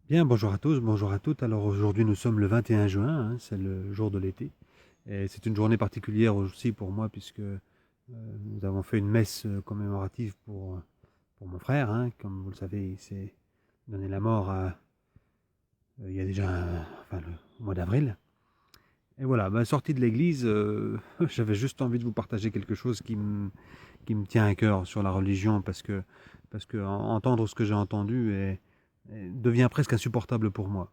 Bien, bonjour à tous, bonjour à toutes. Alors aujourd'hui nous sommes le 21 juin, c'est le jour de l'été. Et c'est une journée particulière aussi pour moi puisque nous avons fait une messe commémorative pour mon frère. Comme vous le savez, il s'est donné la mort il y a déjà enfin, le mois d'avril. Et voilà, sorti de l'église, j'avais juste envie de vous partager quelque chose qui me tient à cœur sur la religion parce que entendre ce que j'ai entendu devient presque insupportable pour moi.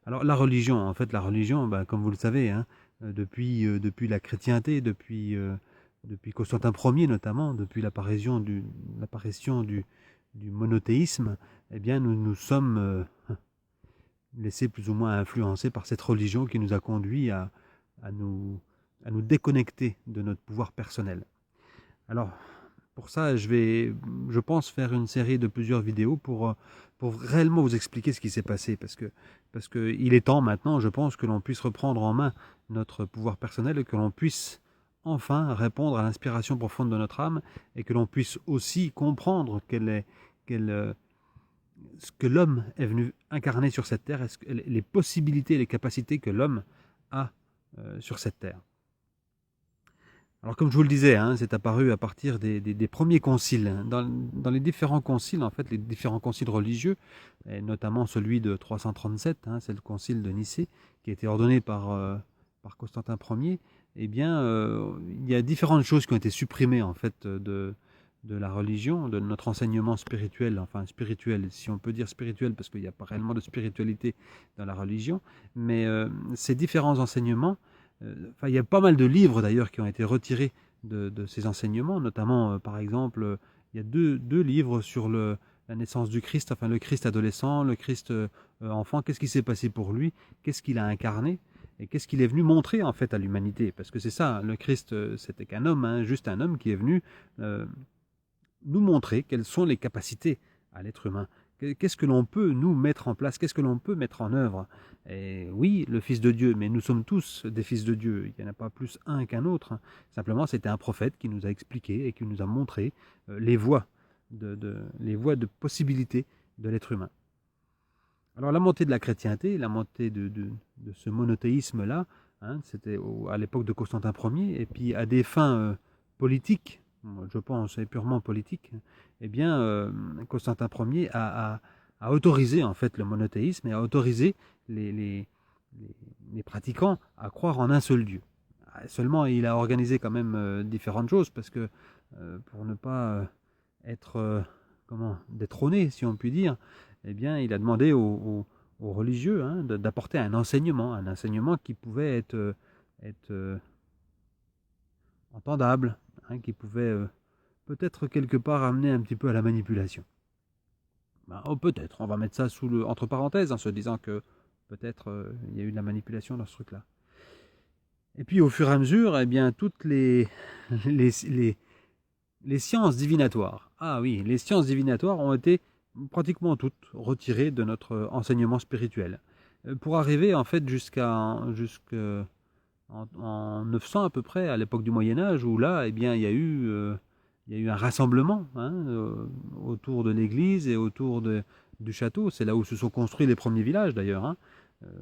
Alors la religion, en fait, la religion, comme vous le savez, depuis la chrétienté, depuis Constantin Ier notamment, depuis l'apparition du monothéisme, eh bien nous nous sommes laissés plus ou moins influencés par cette religion qui nous a conduits à nous, à nous déconnecter de notre pouvoir personnel. Alors, pour ça, je pense, faire une série de plusieurs vidéos pour réellement vous expliquer ce qui s'est passé. Parce que il est temps maintenant, je pense, que l'on puisse reprendre en main notre pouvoir personnel et que l'on puisse enfin répondre à l'inspiration profonde de notre âme et que l'on puisse aussi comprendre ce que l'homme est venu incarner sur cette terre, les possibilités et les capacités que l'homme a sur cette terre. Alors comme je vous le disais, c'est apparu à partir des premiers conciles. Dans les différents conciles, en fait, les différents conciles religieux, et notamment celui de 337, c'est le concile de Nicée, qui a été ordonné par Constantin Ier, eh bien, il y a différentes choses qui ont été supprimées en fait de la religion, de notre enseignement spirituel, enfin spirituel, si on peut dire spirituel, parce qu'il n'y a pas réellement de spiritualité dans la religion, mais ces différents enseignements, enfin, il y a pas mal de livres d'ailleurs qui ont été retirés de ces enseignements, notamment par exemple, il y a deux livres sur la naissance du Christ, enfin le Christ adolescent, le Christ enfant, qu'est-ce qui s'est passé pour lui, qu'est-ce qu'il a incarné et qu'est-ce qu'il est venu montrer en fait à l'humanité. Parce que c'est ça, le Christ, c'était qu'un homme, juste un homme qui est venu euh, nous montrer quelles sont les capacités à l'être humain. Qu'est-ce que l'on peut nous mettre en place? Qu'est-ce que l'on peut mettre en œuvre? Et oui, le Fils de Dieu, mais nous sommes tous des fils de Dieu. Il n'y en a pas plus un qu'un autre. Simplement, c'était un prophète qui nous a expliqué et qui nous a montré les voies de possibilité de l'être humain. Alors la montée de la chrétienté, la montée de ce monothéisme-là, c'était à l'époque de Constantin Ier, et puis à des fins politiques, je pense, et purement politiques, eh bien, Constantin Ier a autorisé en fait le monothéisme et a autorisé les, les, les pratiquants à croire en un seul Dieu. Seulement, il a organisé quand même différentes choses, parce que pour ne pas être détrôné, si on peut dire, eh bien, il a demandé aux religieux d'apporter un enseignement qui pouvait être entendable, qui pouvait peut-être quelque part amener un petit peu à la manipulation. Peut-être, on va mettre ça entre parenthèses, en se disant que peut-être il y a eu de la manipulation dans ce truc-là. Et puis au fur et à mesure, eh bien, toutes les, les, les sciences divinatoires. Ah oui, les sciences divinatoires ont été pratiquement toutes retirées de notre enseignement spirituel. Pour arriver en fait jusqu'en 900 à peu près, à l'époque du Moyen Âge, où là, eh bien, il y a eu un rassemblement autour de l'église et autour du château. C'est là où se sont construits les premiers villages d'ailleurs,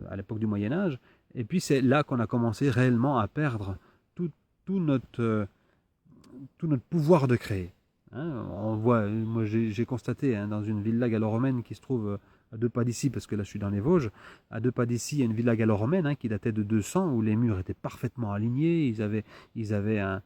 à l'époque du Moyen Âge. Et puis c'est là qu'on a commencé réellement à perdre tout, tout notre, euh, tout notre pouvoir de créer. On voit, moi j'ai constaté dans une villa gallo-romaine qui se trouve à deux pas d'ici, parce que là je suis dans les Vosges, à deux pas d'ici il y a une villa gallo-romaine qui datait de 200, où les murs étaient parfaitement alignés, ils avaient ils avaient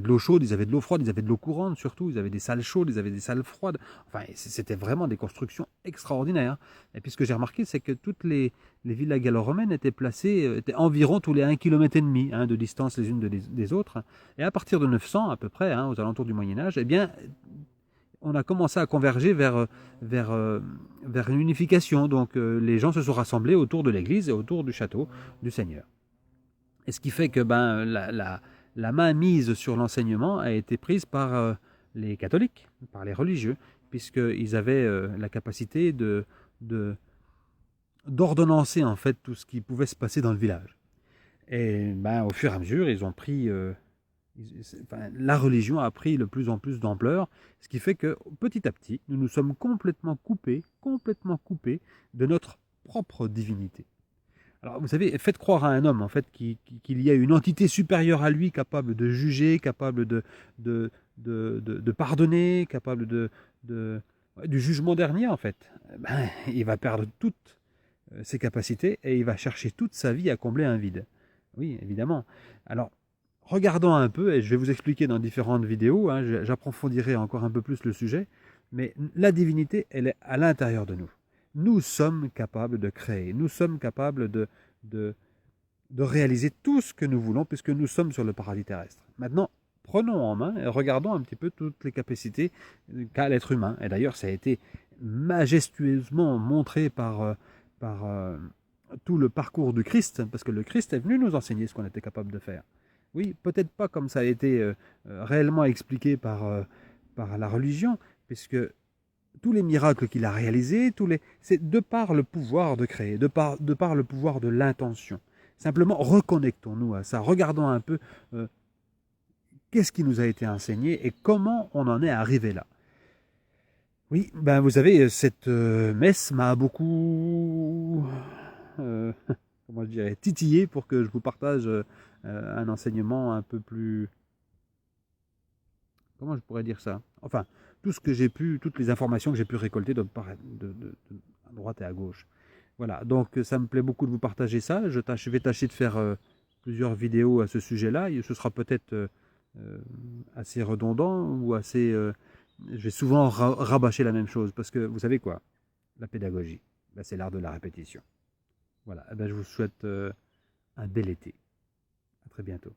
de l'eau chaude, ils avaient de l'eau froide, ils avaient de l'eau courante surtout, ils avaient des salles chaudes, ils avaient des salles froides, enfin c'était vraiment des constructions extraordinaires. Et puis ce que j'ai remarqué, c'est que toutes les villas gallo-romaines étaient placées, étaient environ tous les 1,5 km de distance les unes des autres. Et à partir de 900 à peu près, aux alentours du Moyen Âge, eh bien, on a commencé à converger vers, vers une unification. Donc les gens se sont rassemblés autour de l'église et autour du château du Seigneur. Et ce qui fait que la main mise sur l'enseignement a été prise par les catholiques, par les religieux, puisqu'ils avaient la capacité de, d'ordonnancer en fait tout ce qui pouvait se passer dans le village. Et au fur et à mesure, ils ont pris Enfin, la religion a pris de plus en plus d'ampleur, ce qui fait que petit à petit, nous nous sommes complètement coupés de notre propre divinité. Alors, vous savez, faites croire à un homme, en fait, qu'il y a une entité supérieure à lui, capable de juger, capable de, de pardonner, capable du jugement dernier, en fait. Ben, il va perdre toutes ses capacités et il va chercher toute sa vie à combler un vide. Oui, évidemment. Alors, regardons un peu, et je vais vous expliquer dans différentes vidéos, hein, j'approfondirai encore un peu plus le sujet, mais la divinité, elle est à l'intérieur de nous. Nous sommes capables de créer, nous sommes capables de, de réaliser tout ce que nous voulons, puisque nous sommes sur le paradis terrestre. Maintenant, prenons en main et regardons un petit peu toutes les capacités qu'a l'être humain. Et d'ailleurs, ça a été majestueusement montré par tout le parcours du Christ, parce que le Christ est venu nous enseigner ce qu'on était capable de faire. Oui, peut-être pas comme ça a été réellement expliqué par la religion, puisque tous les miracles qu'il a réalisés, c'est de par le pouvoir de créer, de par le pouvoir de l'intention. Simplement, reconnectons-nous à ça, regardons un peu euh, qu'est-ce qui nous a été enseigné et comment on en est arrivé là. Oui, ben vous savez, cette messe m'a beaucoup, euh, comment je dirais, titillé pour que je vous partage un enseignement un peu plus, comment je pourrais dire ça? Enfin, tout ce que j'ai pu, toutes les informations que j'ai pu récolter à droite et à gauche. Voilà, donc ça me plaît beaucoup de vous partager ça. Je vais tâcher de faire plusieurs vidéos à ce sujet-là. Ce sera peut-être assez redondant ou assez. Je vais souvent rabâcher la même chose parce que vous savez quoi? La pédagogie, ben, c'est l'art de la répétition. Voilà, eh ben, je vous souhaite un bel été. À très bientôt.